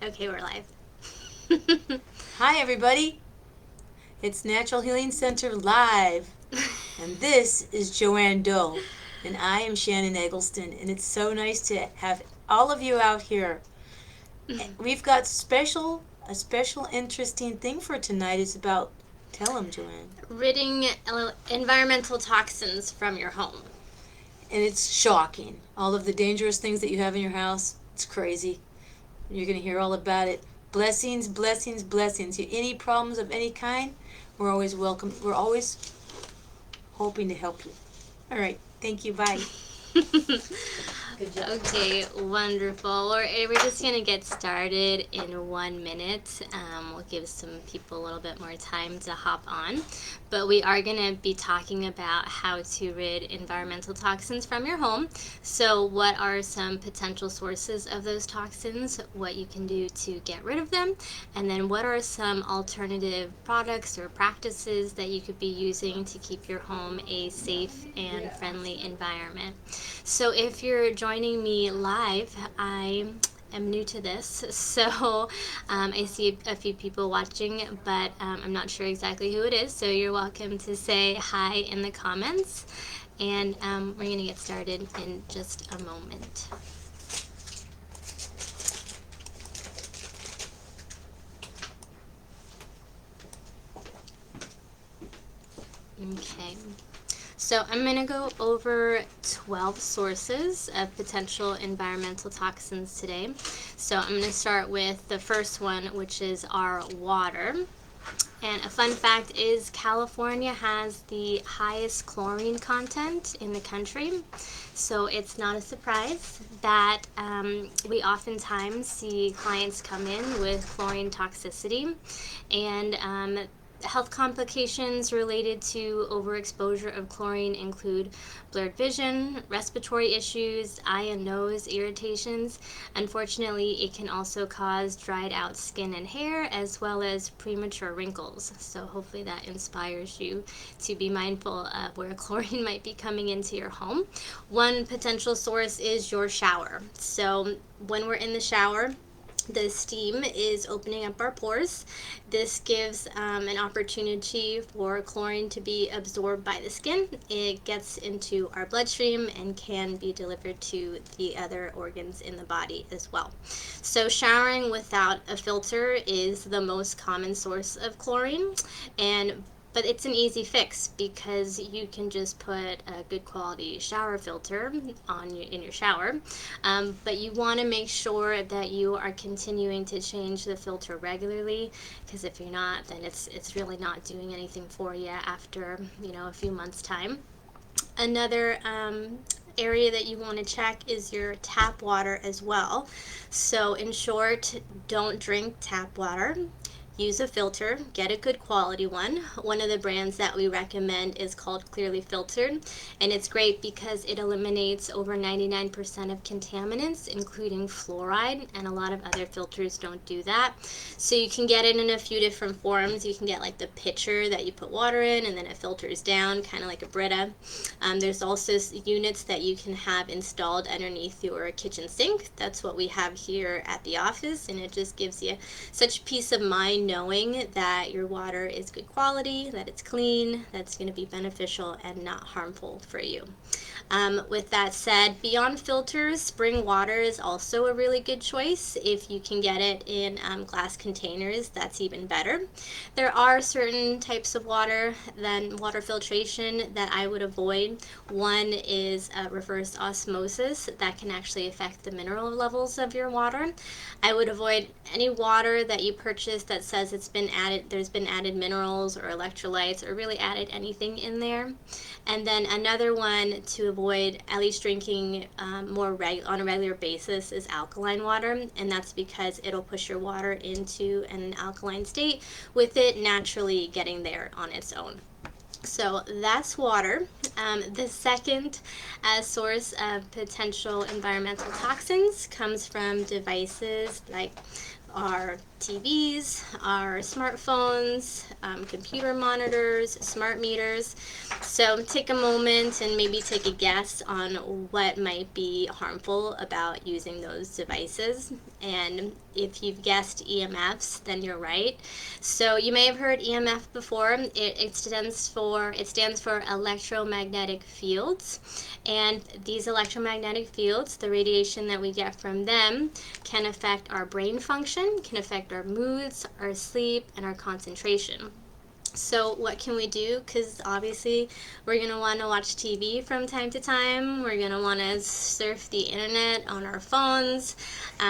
Okay, we're live. Hi, everybody. It's Natural Healing Center Live, and this is Joanne Doe, and I am Shannon Eggleston, and it's so nice to have all of you out here. We've got a special, interesting thing for tonight. It's about, tell them, Joanne. Ridding environmental toxins from your home. And it's shocking. All of the dangerous things that you have in your house, it's crazy. You're going to hear all about it. Blessings, blessings, blessings. Any problems of any kind, we're always welcome. We're always hoping to help you. All right. Thank you. Bye. Good job. Okay, wonderful. We're just going to get started in 1 minute. We'll give some people a little bit more time to hop on. But we are going to be talking about how to rid environmental toxins from your home. So, what are some potential sources of those toxins, what you can do to get rid of them, and then what are some alternative products or practices that you could be using to keep your home a safe and friendly environment. So, if you're joining me live, I am new to this, so I see a few people watching, but I'm not sure exactly who it is. So, you're welcome to say hi in the comments, and we're going to get started in just a moment. Okay. So I'm going to go over 12 sources of potential environmental toxins today. So I'm going to start with the first one, which is our water. And a fun fact is California has the highest chlorine content in the country. So it's not a surprise that we oftentimes see clients come in with chlorine toxicity. And health complications related to overexposure of chlorine include blurred vision, respiratory issues, eye and nose irritations. Unfortunately, it can also cause dried out skin and hair as well as premature wrinkles. So, hopefully, that inspires you to be mindful of where chlorine might be coming into your home. One potential source is your shower. So, when we're in the shower, the steam is opening up our pores. This gives an opportunity for chlorine to be absorbed by the skin. It gets into our bloodstream and can be delivered to the other organs in the body as well. So, showering without a filter is the most common source of chlorine, and but it's an easy fix because you can just put a good quality shower filter in your shower. But you want to make sure that you are continuing to change the filter regularly, because if you're not, then it's really not doing anything for you after a few months time. Another area that you want to check is your tap water as well. So, in short, don't drink tap water. Use a filter, get a good quality one. One of the brands that we recommend is called Clearly Filtered, and it's great because it eliminates over 99% of contaminants, including fluoride, and a lot of other filters don't do that. So you can get it in a few different forms. You can get like the pitcher that you put water in and then it filters down, kind of like a Brita. There's also units that you can have installed underneath your kitchen sink. That's what we have here at the office, and it just gives you such peace of mind knowing that your water is good quality, that it's clean, that's going to be beneficial and not harmful for you. With that said, beyond filters, spring water is also a really good choice. If you can get it in glass containers, that's even better. There are certain types of water, then water filtration, that I would avoid. One is reverse osmosis that can actually affect the mineral levels of your water. I would avoid any water that you purchase that says there's been added minerals or electrolytes or really added anything in there. And then another one to avoid at least drinking on a regular basis is alkaline water, and that's because it'll push your water into an alkaline state with it naturally getting there on its own. So that's water. The second source of potential environmental toxins comes from devices like our TVs, our smartphones, computer monitors, smart meters. So take a moment and maybe take a guess on what might be harmful about using those devices. And if you've guessed EMFs, then you're right. So you may have heard EMF before. It stands for electromagnetic fields. And these electromagnetic fields, the radiation that we get from them, can affect our brain function, can affect our moods, our sleep, and our concentration. So what can we do? Because obviously we're going to want to watch TV from time to time. We're going to want to surf the internet on our phones.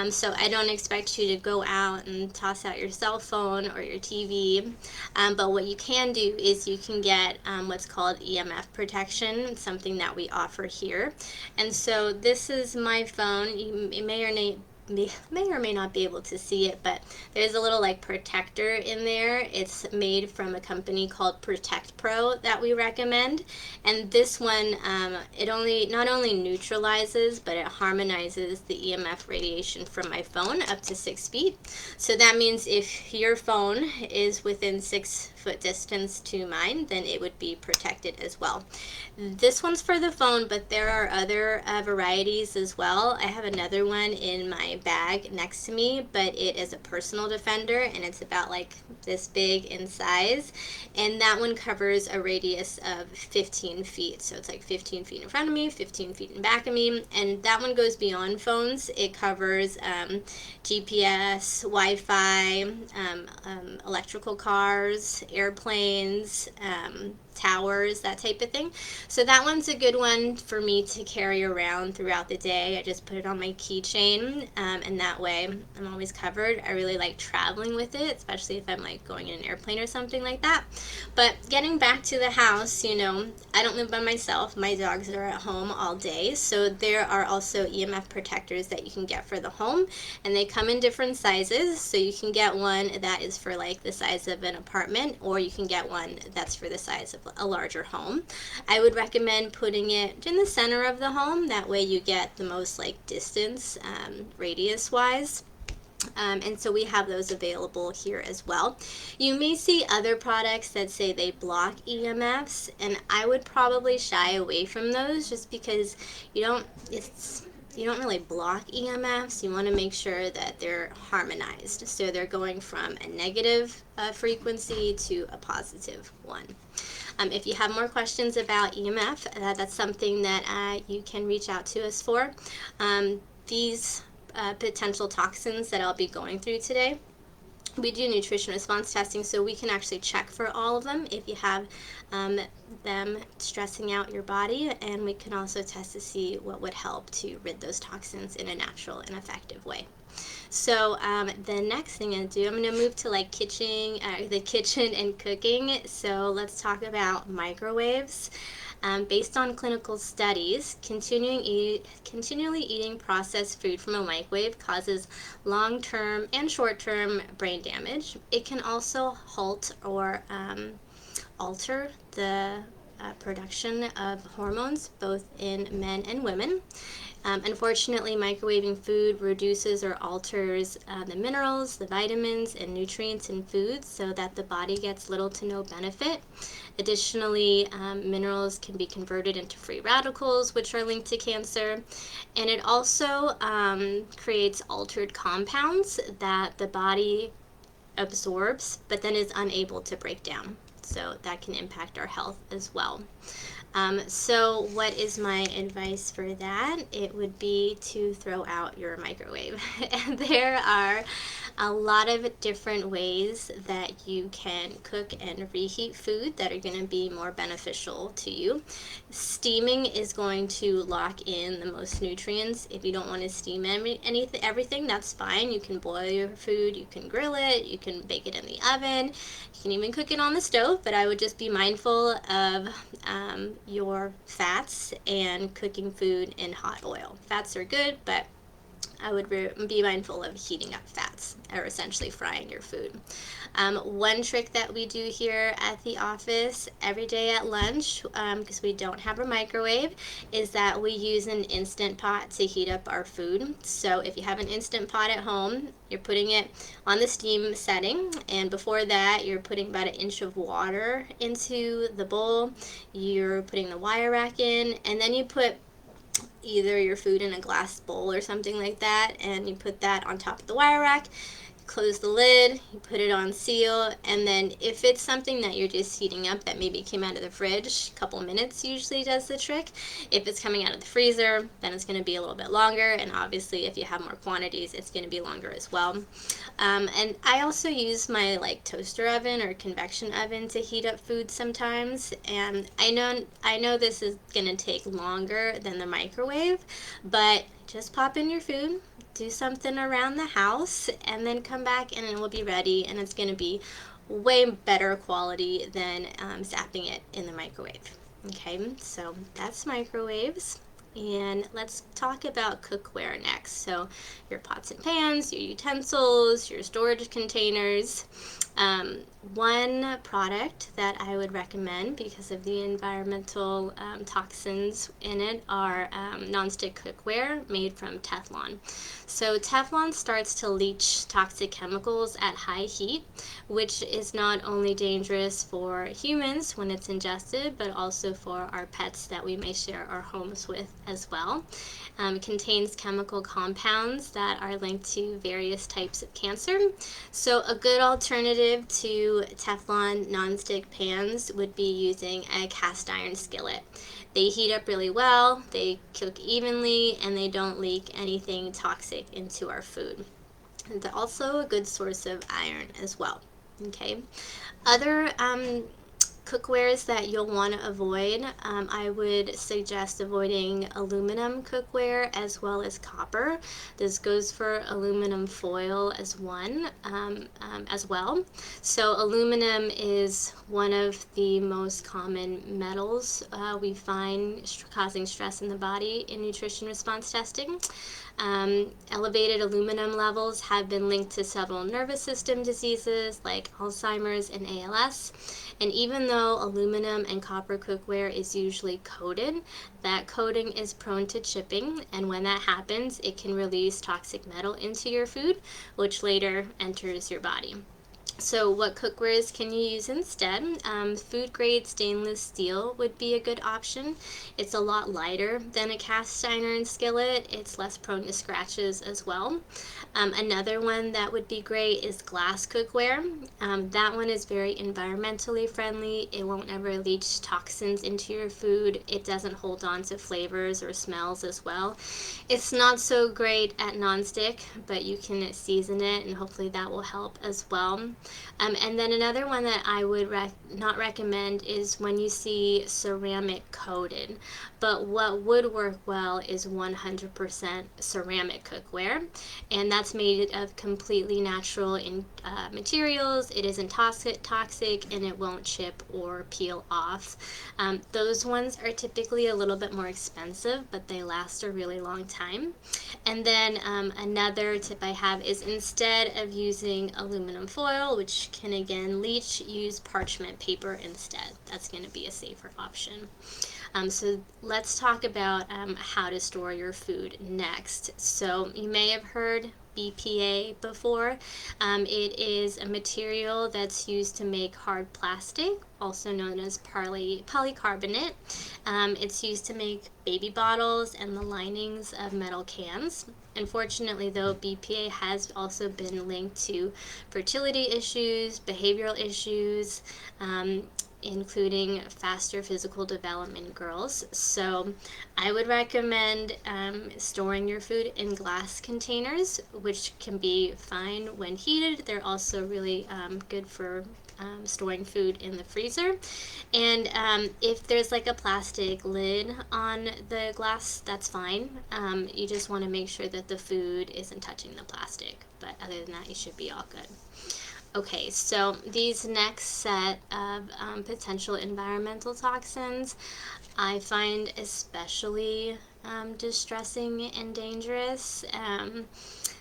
So I don't expect you to go out and toss out your cell phone or your TV. But what you can do is you can get what's called EMF protection, something that we offer here. And so this is my phone. You may or may not be able to see it, but there's a little like protector in there. It's made from a company called Protect Pro that we recommend, and this one it not only neutralizes but it harmonizes the EMF radiation from my phone up to 6 feet. So that means if your phone is within 6-foot distance to mine, then it would be protected as well. This one's for the phone, but there are other varieties as well. I have another one in my bag next to me, but it is a personal defender and it's about like this big in size, and that one covers a radius of 15 feet. So it's like 15 feet in front of me, 15 feet in back of me, and that one goes beyond phones. It covers GPS, Wi-Fi, electrical cars, airplanes, towers, that type of thing. So that one's a good one for me to carry around throughout the day. I just put it on my keychain, and that way I'm always covered. I really like traveling with it, especially if I'm like going in an airplane or something like that. But getting back to the house, I don't live by myself. My dogs are at home all day, so there are also EMF protectors that you can get for the home, and they come in different sizes. So you can get one that is for like the size of an apartment, or you can get one that's for the size of a larger home. I would recommend putting it in the center of the home. That way you get the most like distance, radius wise. And so we have those available here as well. You may see other products that say they block EMFs, and I would probably shy away from those just because you don't really block EMFs. You want to make sure that they're harmonized. So they're going from a negative frequency to a positive one. If you have more questions about EMF, that's something that you can reach out to us for. These potential toxins that I'll be going through today, we do nutrition response testing, so we can actually check for all of them if you have them stressing out your body, and we can also test to see what would help to rid those toxins in a natural and effective way. So the next thing I'm going to move to like the kitchen and cooking. So let's talk about microwaves. Based on clinical studies, continually eating processed food from a microwave causes long-term and short-term brain damage. It can also halt or alter the production of hormones both in men and women. Unfortunately, microwaving food reduces or alters the minerals, the vitamins, and nutrients in foods so that the body gets little to no benefit. Additionally, minerals can be converted into free radicals, which are linked to cancer. And it also creates altered compounds that the body absorbs but then is unable to break down. So that can impact our health as well. So what is my advice for that? It would be to throw out your microwave. And there are a lot of different ways that you can cook and reheat food that are going to be more beneficial to you. Steaming is going to lock in the most nutrients. If you don't want to steam everything, that's fine. You can boil your food, you can grill it, you can bake it in the oven, you can even cook it on the stove, but I would just be mindful of your fats and cooking food in hot oil. Fats are good, but I would be mindful of heating up fats, or essentially frying your food. One trick that we do here at the office every day at lunch, because we don't have a microwave, is that we use an instant pot to heat up our food. So if you have an instant pot at home, you're putting it on the steam setting, and before that you're putting about an inch of water into the bowl. You're putting the wire rack in, and then you put either your food in a glass bowl or something like that, and you put that on top of the wire rack. Close the lid, you put it on seal, and then if it's something that you're just heating up that maybe came out of the fridge, a couple minutes usually does the trick. If it's coming out of the freezer, then it's going to be a little bit longer, and obviously if you have more quantities, it's going to be longer as well. And I also use my toaster oven or convection oven to heat up food sometimes, and I know this is going to take longer than the microwave, but just pop in your food, do something around the house, and then come back and it will be ready, and it's going to be way better quality than zapping it in the microwave. Okay, so that's microwaves. And let's talk about cookware next. So your pots and pans, your utensils, your storage containers. One product that I would recommend because of the environmental toxins in it are nonstick cookware made from Teflon. So Teflon starts to leach toxic chemicals at high heat, which is not only dangerous for humans when it's ingested, but also for our pets that we may share our homes with as well. It contains chemical compounds that are linked to various types of cancer. So a good alternative to Teflon nonstick pans would be using a cast iron skillet. They heat up really well, they cook evenly, and they don't leak anything toxic into our food. And they're also a good source of iron as well. Okay. Other cookwares that you'll want to avoid, I would suggest avoiding aluminum cookware as well as copper. This goes for aluminum foil as well. So aluminum is one of the most common metals we find causing stress in the body in nutrition response testing. Elevated aluminum levels have been linked to several nervous system diseases like Alzheimer's and ALS. And even though aluminum and copper cookware is usually coated, that coating is prone to chipping, and when that happens, it can release toxic metal into your food, which later enters your body. So what cookwares can you use instead? Food grade stainless steel would be a good option. It's a lot lighter than a cast iron skillet. It's less prone to scratches as well. Another one that would be great is glass cookware. That one is very environmentally friendly. It won't ever leach toxins into your food. It doesn't hold on to flavors or smells as well. It's not so great at nonstick, but you can season it, and hopefully that will help as well. And then another one that I would not recommend is when you see ceramic coated. But what would work well is 100% ceramic cookware, and that's made of completely natural materials. It isn't toxic, and it won't chip or peel off. Those ones are typically a little bit more expensive, but they last a really long time. And then another tip I have is instead of using aluminum foil, which can again leach, use parchment paper instead. That's going to be a safer option. So let's talk about how to store your food next. So you may have heard BPA before. It is a material that's used to make hard plastic, also known as polycarbonate. It's used to make baby bottles and the linings of metal cans. Unfortunately, though, BPA has also been linked to fertility issues, behavioral issues, including faster physical development in girls. So I would recommend storing your food in glass containers, which can be fine when heated. They're also really good for storing food in the freezer. And if there's like a plastic lid on the glass, that's fine. You just want to make sure that the food isn't touching the plastic. But other than that, you should be all good. Okay, so these next set of potential environmental toxins I find especially distressing and dangerous.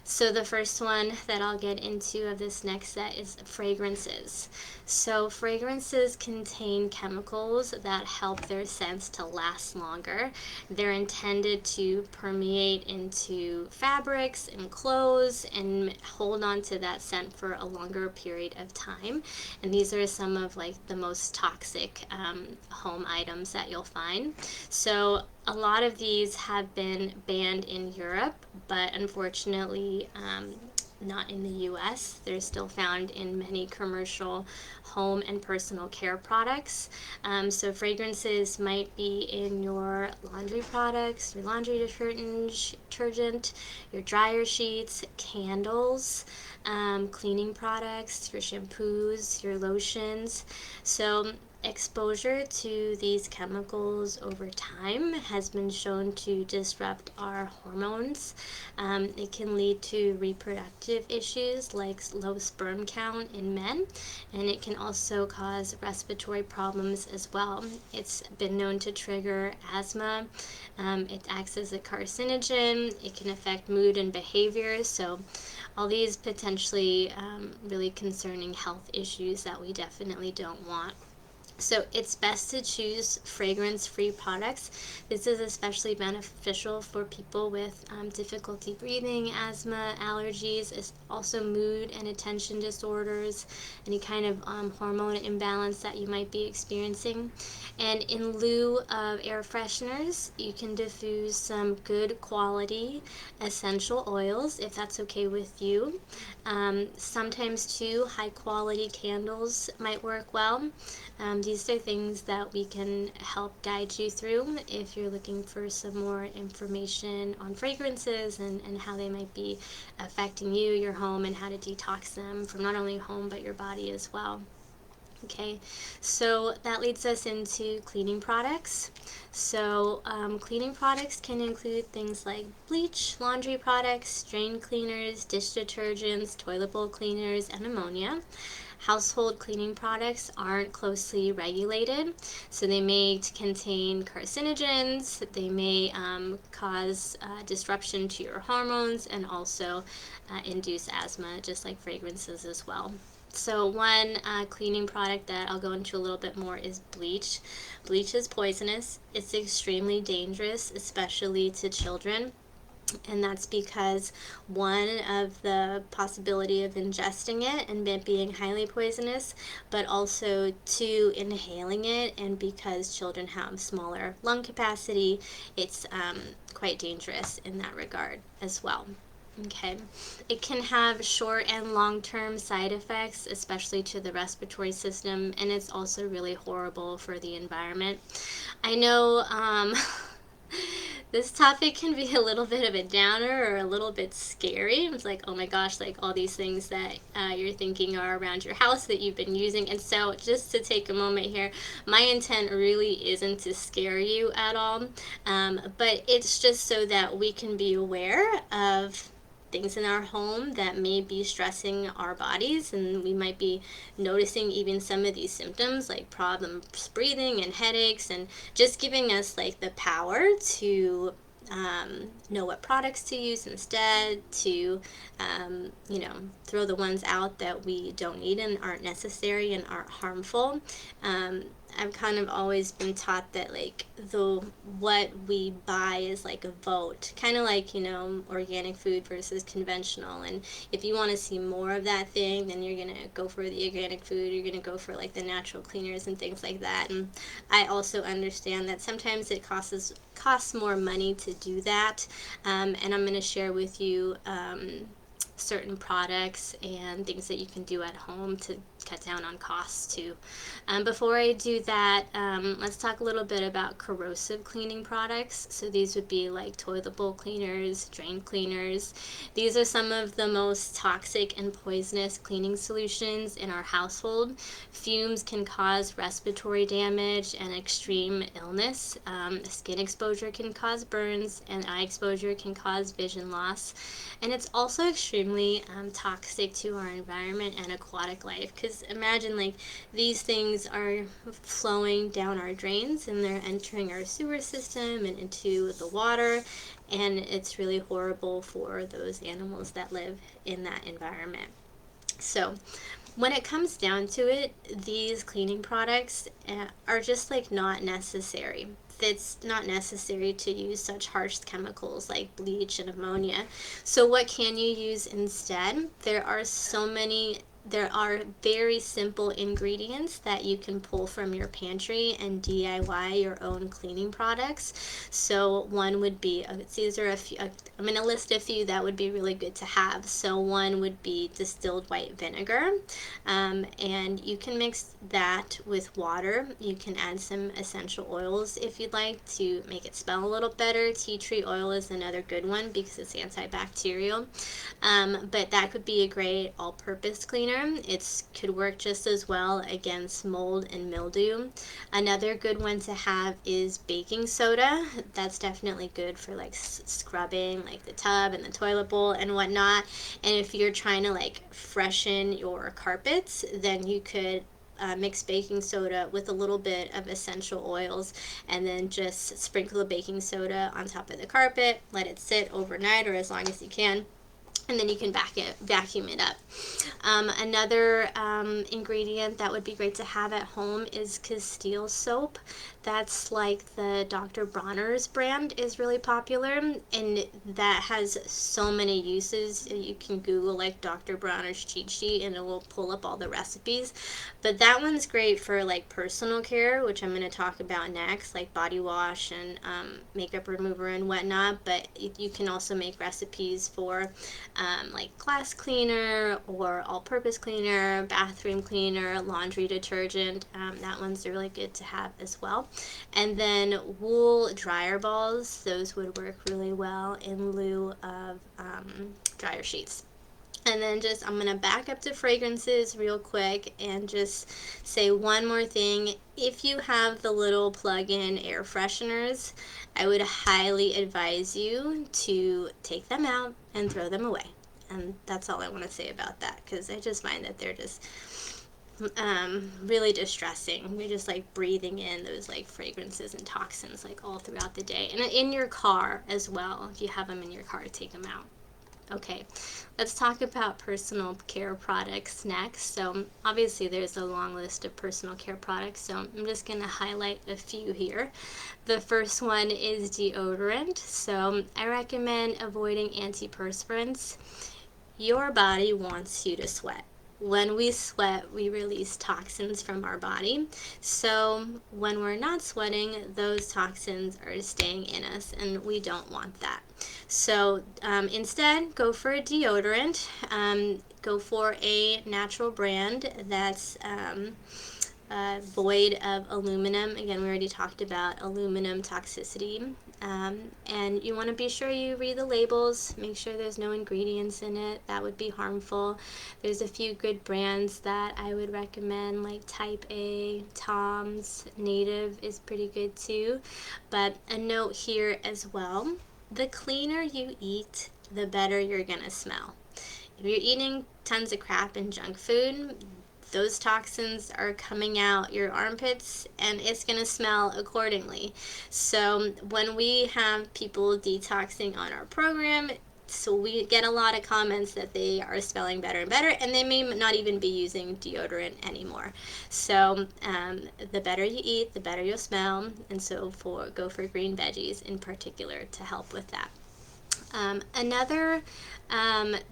So the first one that I'll get into of this next set is fragrances. So fragrances contain chemicals that help their scents to last longer. They're intended to permeate into fabrics and clothes and hold on to that scent for a longer period of time. And these are some of like the most toxic home items that you'll find. So a lot of these have been banned in Europe, but unfortunately, not in the US. They're still found in many commercial home and personal care products. So, fragrances might be in your laundry products, your laundry detergent, your dryer sheets, candles, cleaning products, your shampoos, your lotions. So, exposure to these chemicals over time has been shown to disrupt our hormones. It can lead to reproductive issues like low sperm count in men, and it can also cause respiratory problems as well. It's been known to trigger asthma. It acts as a carcinogen. It can affect mood and behavior. So, all these potentially really concerning health issues that we definitely don't want. So it's best to choose fragrance-free products. This is especially beneficial for people with difficulty breathing, asthma, allergies, also mood and attention disorders, any kind of hormone imbalance that you might be experiencing. And in lieu of air fresheners, you can diffuse some good quality essential oils if that's okay with you. Sometimes too, high quality candles might work well. These are things that we can help guide you through if you're looking for some more information on fragrances and how they might be affecting you, your home, and how to detox them from not only home but your body as well. Okay, so that leads us into cleaning products. So, cleaning products can include things like bleach, laundry products, drain cleaners, dish detergents, toilet bowl cleaners, and ammonia. Household cleaning products aren't closely regulated, so they may contain carcinogens, they may cause disruption to your hormones, and also induce asthma, just like fragrances as well. So one cleaning product that I'll go into a little bit more is bleach. Bleach is poisonous. It's extremely dangerous, especially to children. And that's because one of the possibility of ingesting it and it being highly poisonous, but also two, inhaling it, and because children have smaller lung capacity, it's quite dangerous in that regard as well. Okay, it can have short and long term side effects, especially to the respiratory system, and it's also really horrible for the environment. I know this topic can be a little bit of a downer or a little bit scary. It's like, oh my gosh, like all these things that you're thinking are around your house that you've been using. And so, just to take a moment here, my intent really isn't to scare you at all, but it's just so that we can be aware of things in our home that may be stressing our bodies, and we might be noticing even some of these symptoms like problems breathing and headaches, and just giving us like the power to know what products to use instead, to throw the ones out that we don't need and aren't necessary and aren't harmful. I've kind of always been taught that like the what we buy is like a vote, kind of like organic food versus conventional. And if you want to see more of that thing, then you're gonna go for the organic food. You're gonna go for like the natural cleaners and things like that. And I also understand that sometimes it costs more money to do that. And I'm gonna share with you certain products and things that you can do at home to cut down on costs too. Before I do that, let's talk a little bit about corrosive cleaning products. So these would be like toilet bowl cleaners, drain cleaners. These are some of the most toxic and poisonous cleaning solutions in our household. Fumes can cause respiratory damage and extreme illness. Skin exposure can cause burns, and eye exposure can cause vision loss. And it's also extremely toxic to our environment and aquatic life, because because imagine like these things are flowing down our drains and they're entering our sewer system and into the water, and it's really horrible for those animals that live in that environment. So when it comes down to it, these cleaning products are just like not necessary. It's not necessary to use such harsh chemicals like bleach and ammonia. So, what can you use instead? There are very simple ingredients that you can pull from your pantry and DIY your own cleaning products. So one would be, these are a few, I'm going to list a few that would be really good to have. So one would be distilled white vinegar, and you can mix that with water. You can add some essential oils if you'd like to make it smell a little better. Tea tree oil is another good one because it's antibacterial. But that could be a great all-purpose cleaner. It could work just as well against mold and mildew. Another good one to have is baking soda. That's definitely good for like scrubbing like the tub and the toilet bowl and whatnot. And if you're trying to like freshen your carpets, then you could mix baking soda with a little bit of essential oils and then just sprinkle the baking soda on top of the carpet, let it sit overnight or as long as you can, and then you can vacuum it up. Another ingredient that would be great to have at home is Castile soap. That's like the Dr. Bronner's brand is really popular, and that has so many uses. You can Google like Dr. Bronner's cheat sheet and it will pull up all the recipes. But that one's great for like personal care, which I'm going to talk about next, like body wash and makeup remover and whatnot. But you can also make recipes for like glass cleaner or all-purpose cleaner, bathroom cleaner, laundry detergent. That one's really good to have as well. And then wool dryer balls, those would work really well in lieu of dryer sheets. And then just, I'm going to back up to fragrances real quick and just say one more thing. If you have the little plug-in air fresheners, I would highly advise you to take them out and throw them away. And that's all I want to say about that, because I just find that they're just really distressing. You're just like breathing in those like fragrances and toxins like all throughout the day. And in your car as well, if you have them in your car, take them out. Okay, let's talk about personal care products next. So obviously there's a long list of personal care products, so I'm just going to highlight a few here. The first one is deodorant. So I recommend avoiding antiperspirants. Your body wants you to sweat. When we sweat, we release toxins from our body. So when we're not sweating, those toxins are staying in us, and we don't want that. So instead, go for a deodorant. Go for a natural brand that's void of aluminum. Again, we already talked about aluminum toxicity. And you want to be sure you read the labels, make sure there's no ingredients in it that would be harmful. There's a few good brands that I would recommend, like Type A, Tom's, Native is pretty good too. But a note here as well, the cleaner you eat, the better you're going to smell. If you're eating tons of crap and junk food, those toxins are coming out your armpits and it's going to smell accordingly. So when we have people detoxing on our program, so we get a lot of comments that they are smelling better and better, and they may not even be using deodorant anymore. So the better you eat, the better you'll smell, and so go for green veggies in particular to help with that.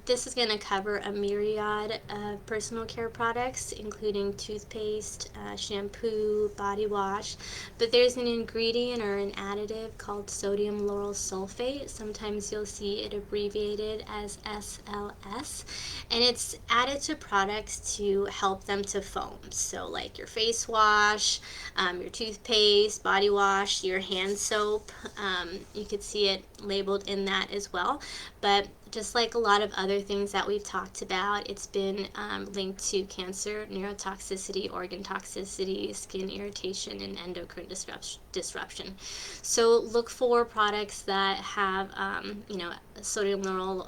This is going to cover a myriad of personal care products, including toothpaste, shampoo, body wash, but there's an ingredient or an additive called sodium lauryl sulfate. Sometimes you'll see it abbreviated as SLS, and it's added to products to help them to foam. So like your face wash, your toothpaste, body wash, your hand soap, you could see it labeled in that as well. But just like a lot of other things that we've talked about, it's been linked to cancer, neurotoxicity, organ toxicity, skin irritation, and endocrine disruption. So look for products that have, sodium lauryl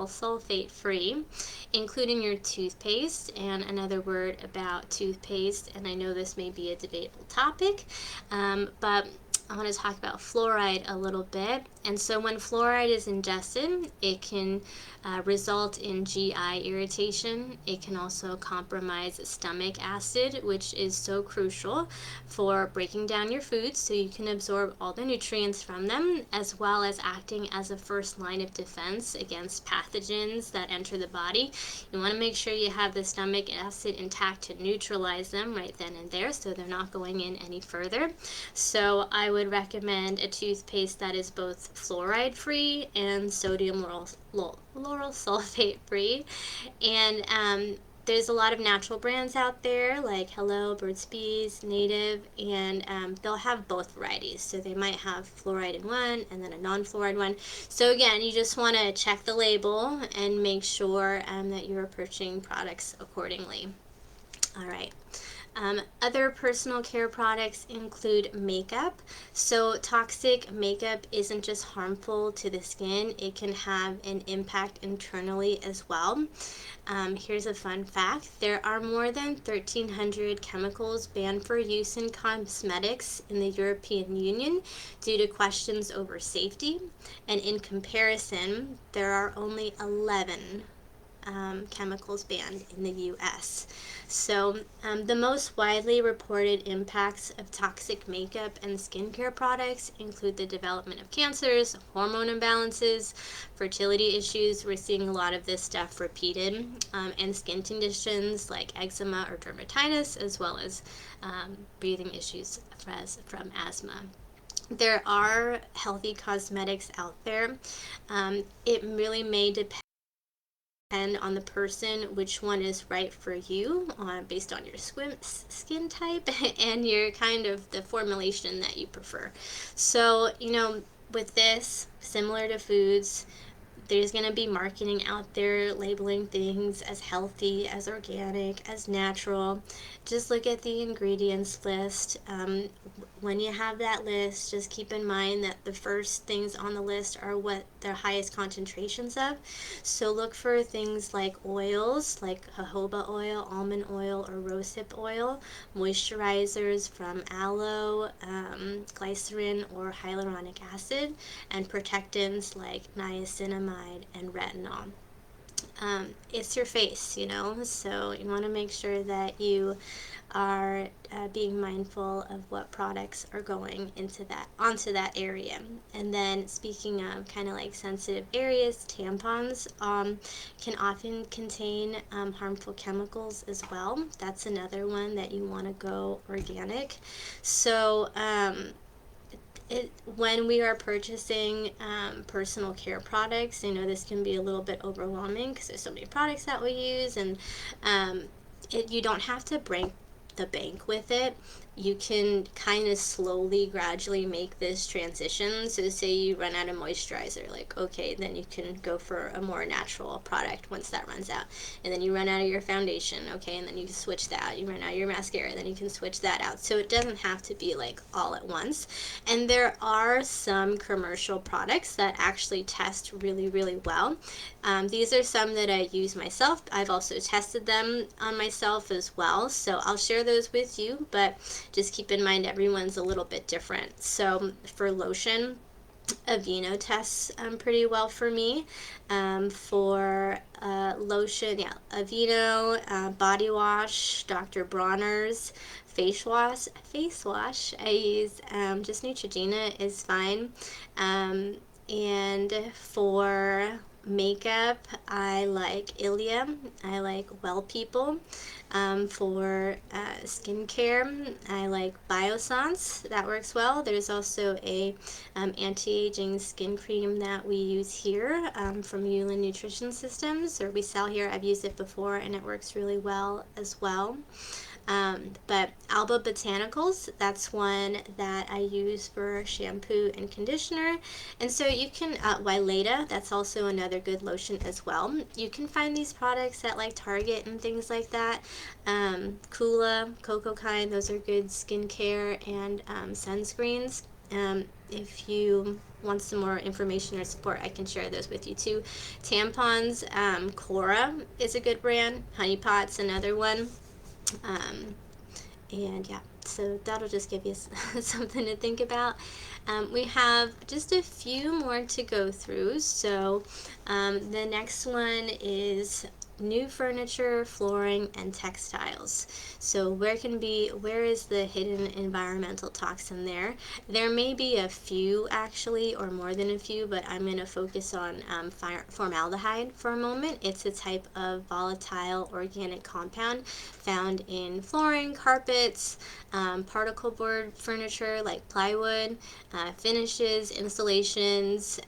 sulfate free, including your toothpaste. And another word about toothpaste, and I know this may be a debatable topic, but I want to talk about fluoride a little bit. And so when fluoride is ingested, it can result in GI irritation. It can also compromise stomach acid, which is so crucial for breaking down your foods so you can absorb all the nutrients from them, as well as acting as a first line of defense against pathogens that enter the body. You want to make sure you have the stomach acid intact to neutralize them right then and there so they're not going in any further. So I would recommend a toothpaste that is both fluoride free and sodium lauryl sulfate free. And there's a lot of natural brands out there like Hello, Burt's Bees, Native, and they'll have both varieties. So they might have fluoride in one and then a non-fluoride one. So again, you just want to check the label and make sure that you're purchasing products accordingly. All right. Other personal care products include makeup. So toxic makeup isn't just harmful to the skin, it can have an impact internally as well. Here's a fun fact. There are more than 1,300 chemicals banned for use in cosmetics in the European Union due to questions over safety. And in comparison, there are only 11 chemicals banned in the US. So, the most widely reported impacts of toxic makeup and skincare products include the development of cancers, hormone imbalances, fertility issues. We're seeing a lot of this stuff repeated, and skin conditions like eczema or dermatitis, as well as breathing issues from asthma. There are healthy cosmetics out there. It really may depend on the person which one is right for you based on your skin type and your kind of the formulation that you prefer. So, with this, similar to foods, there's going to be marketing out there labeling things as healthy, as organic, as natural. Just look at the ingredients list. When you have that list, just keep in mind that the first things on the list are what their highest concentrations of. So look for things like oils, like jojoba oil, almond oil, or rosehip oil, moisturizers from aloe, glycerin, or hyaluronic acid, and protectants like niacinamide and retinol. It's your face, so you want to make sure that you are being mindful of what products are going onto that area. And then speaking of kind of like sensitive areas, tampons can often contain harmful chemicals as well. That's another one that you want to go organic. So when we are purchasing personal care products, this can be a little bit overwhelming because there's so many products that we use, and you don't have to break the bank with it. You can kind of slowly, gradually make this transition. So say you run out of moisturizer, like, okay, then you can go for a more natural product once that runs out. And then you run out of your foundation, okay, and then you can switch that. You run out of your mascara, then you can switch that out. So it doesn't have to be like all at once. And there are some commercial products that actually test really, really well. These are some that I use myself. I've also tested them on myself as well. So I'll share those with you, but just keep in mind everyone's a little bit different. So for lotion, Aveeno tests pretty well for me. For lotion, Aveeno, body wash, Dr. Bronner's, face wash. I use just Neutrogena is fine. And for makeup, I like Ilia. I like Well People. For skincare, I like Biossance. That works well. There's also a anti-aging skin cream that we use here from Yulin Nutrition Systems, or we sell here. I've used it before and it works really well as well. But Alba Botanicals, that's one that I use for shampoo and conditioner. And so you can, Wyleta, that's also another good lotion as well. You can find these products at like Target and things like that. Kula, Coco Kind, those are good skincare and sunscreens. If you want some more information or support, I can share those with you too. Tampons, Cora is a good brand. Honey Pot's another one. Um, and yeah, so that'll just give you something to think about. We have just a few more to go through. So the next one is new furniture, flooring, and textiles. So where is the hidden environmental toxin there? There may be a few actually, or more than a few, but I'm going to focus on formaldehyde for a moment. It's a type of volatile organic compound found in flooring, carpets, particle board furniture like plywood, finishes, installations,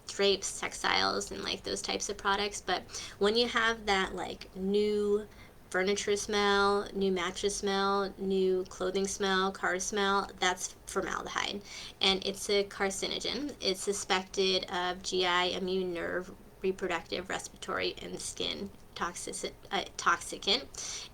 drapes, textiles, and like those types of products. But when you have that like new furniture smell, new mattress smell, new clothing smell, car smell, that's formaldehyde. And it's a carcinogen. It's suspected of GI, immune, nerve, reproductive, respiratory, and skin toxicant.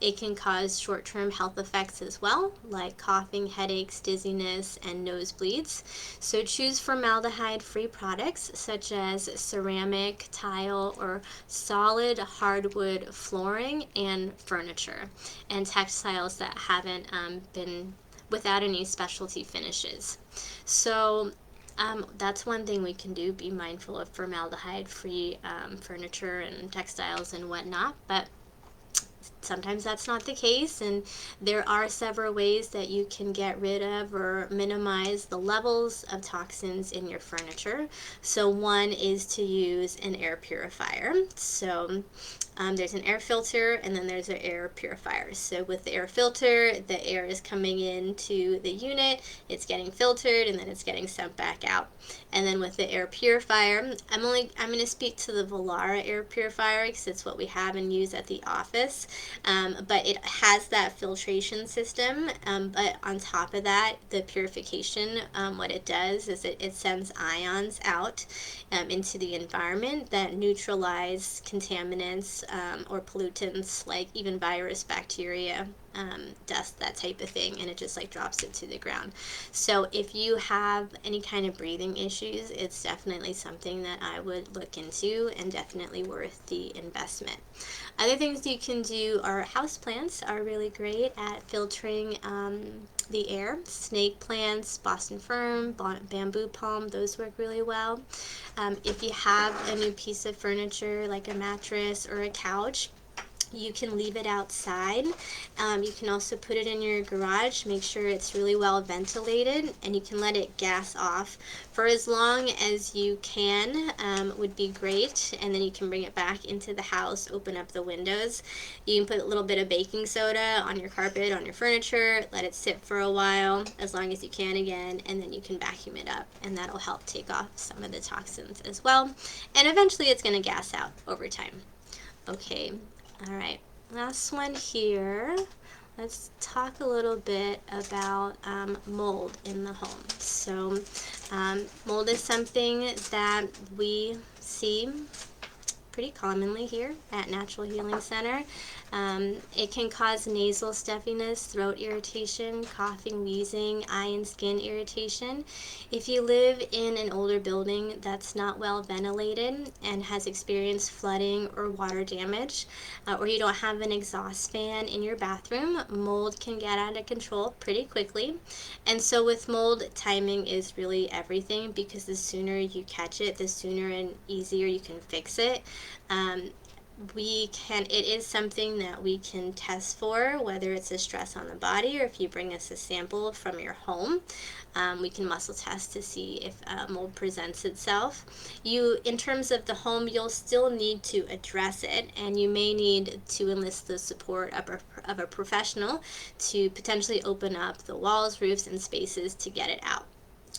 It can cause short-term health effects as well, like coughing, headaches, dizziness, and nosebleeds. So choose formaldehyde-free products such as ceramic, tile, or solid hardwood flooring and furniture, and textiles that haven't been without any specialty finishes. So that's one thing we can do, be mindful of formaldehyde-free furniture and textiles and whatnot, but sometimes that's not the case, and there are several ways that you can get rid of or minimize the levels of toxins in your furniture. So one is to use an air purifier. So there's an air filter and then there's an air purifier. So with the air filter, the air is coming into the unit, it's getting filtered, and then it's getting sent back out. And then with the air purifier, I'm going to speak to the Volara air purifier because it's what we have and use at the office. But it has that filtration system. But on top of that, the purification, what it does is it sends ions out into the environment that neutralize contaminants or pollutants like even virus, bacteria, dust, that type of thing, and it just like drops it to the ground. So if you have any kind of breathing issues, it's definitely something that I would look into and definitely worth the investment. Other things you can do are houseplants are really great at filtering the air. Snake plants, Boston fern, bamboo palm, those work really well. If you have a new piece of furniture like a mattress or a couch, you can leave it outside. You can also put it in your garage. Make sure it's really well ventilated, and you can let it gas off for as long as you can. Would be great. And then you can bring it back into the house, open up the windows. You can put a little bit of baking soda on your carpet, on your furniture, let it sit for a while, as long as you can again, and then you can vacuum it up, and that'll help take off some of the toxins as well. And eventually it's going to gas out over time. Okay. All right, last one here. Let's talk a little bit about mold in the home. So mold is something that we see pretty commonly here at Natural Healing Center. It can cause nasal stuffiness, throat irritation, coughing, wheezing, eye and skin irritation. If you live in an older building that's not well ventilated and has experienced flooding or water damage, or you don't have an exhaust fan in your bathroom, mold can get out of control pretty quickly. And so with mold, timing is really everything, because the sooner you catch it, the sooner and easier you can fix it. It is something that we can test for, whether it's a stress on the body or if you bring us a sample from your home. We can muscle test to see if mold presents itself. In terms of the home, you'll still need to address it, and you may need to enlist the support of a professional to potentially open up the walls, roofs, and spaces to get it out.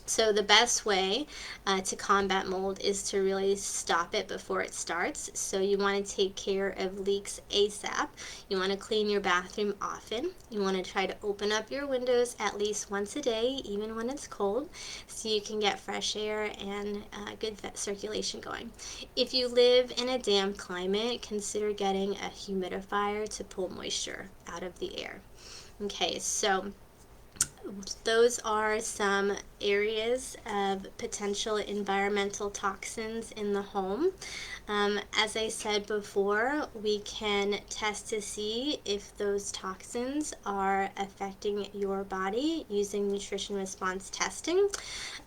So the best way to combat mold is to really stop it before it starts. So you want to take care of leaks ASAP. You want to clean your bathroom often. You want to try to open up your windows at least once a day, even when it's cold, so you can get fresh air and good circulation going. If you live in a damp climate, consider getting a humidifier to pull moisture out of the air. Okay, so those are some areas of potential environmental toxins in the home. As I said before, we can test to see if those toxins are affecting your body using nutrition response testing.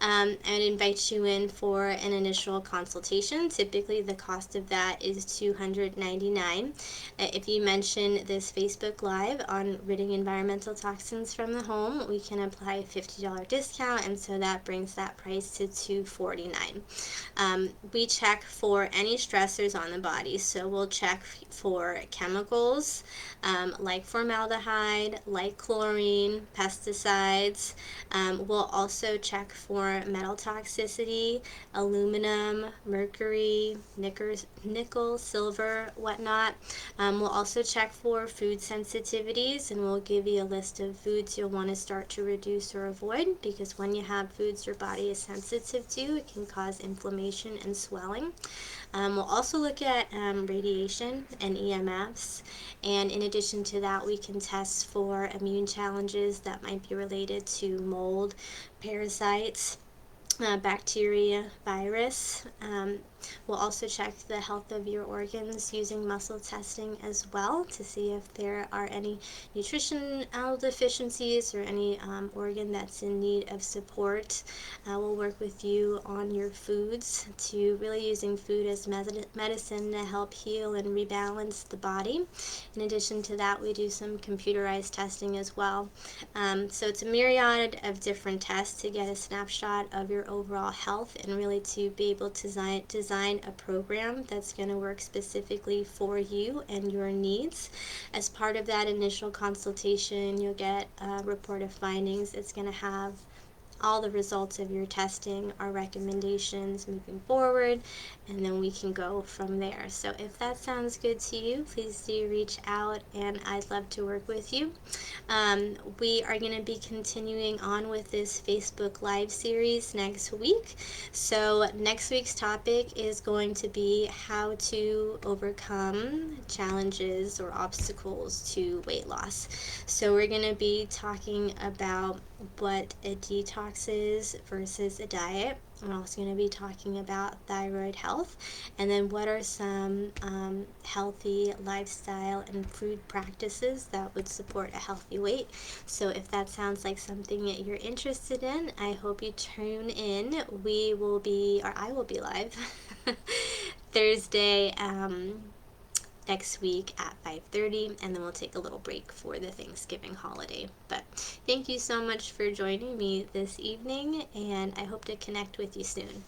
I'd invite you in for an initial consultation. Typically, the cost of that is $299. If you mention this Facebook Live on ridding environmental toxins from the home, we can apply a $50 discount, and so that brings that price to $249. We check for any stressors on the body, so we'll check for chemicals like formaldehyde, like chlorine, pesticides. We'll also check for metal toxicity, aluminum, mercury, nickel, silver, whatnot. We'll also check for food sensitivities, and we'll give you a list of foods you'll want to start to reduce or avoid, because when you have foods your body is sensitive to, it can cause inflammation and swelling. We'll also look at radiation and EMFs, and in addition to that, we can test for immune challenges that might be related to mold, parasites, bacteria, virus. We'll also check the health of your organs using muscle testing as well to see if there are any nutritional deficiencies or any organ that's in need of support. We'll work with you on your foods, to really using food as medicine to help heal and rebalance the body. In addition to that, we do some computerized testing as well. So it's a myriad of different tests to get a snapshot of your overall health, and really to be able to design a program that's going to work specifically for you and your needs. As part of that initial consultation, you'll get a report of findings. It's going to have all the results of your testing, our recommendations moving forward, and then we can go from there. So if that sounds good to you, please do reach out, and I'd love to work with you. We are going to be continuing on with this Facebook Live series next week. So next week's topic is going to be how to overcome challenges or obstacles to weight loss. So we're going to be talking about what a detox is versus a diet. We're also going to be talking about thyroid health, and then what are some healthy lifestyle and food practices that would support a healthy weight. So if that sounds like something that you're interested in, I hope you tune in. I will be live Thursday next week at 5:30, and then we'll take a little break for the Thanksgiving holiday. But thank you so much for joining me this evening, and I hope to connect with you soon.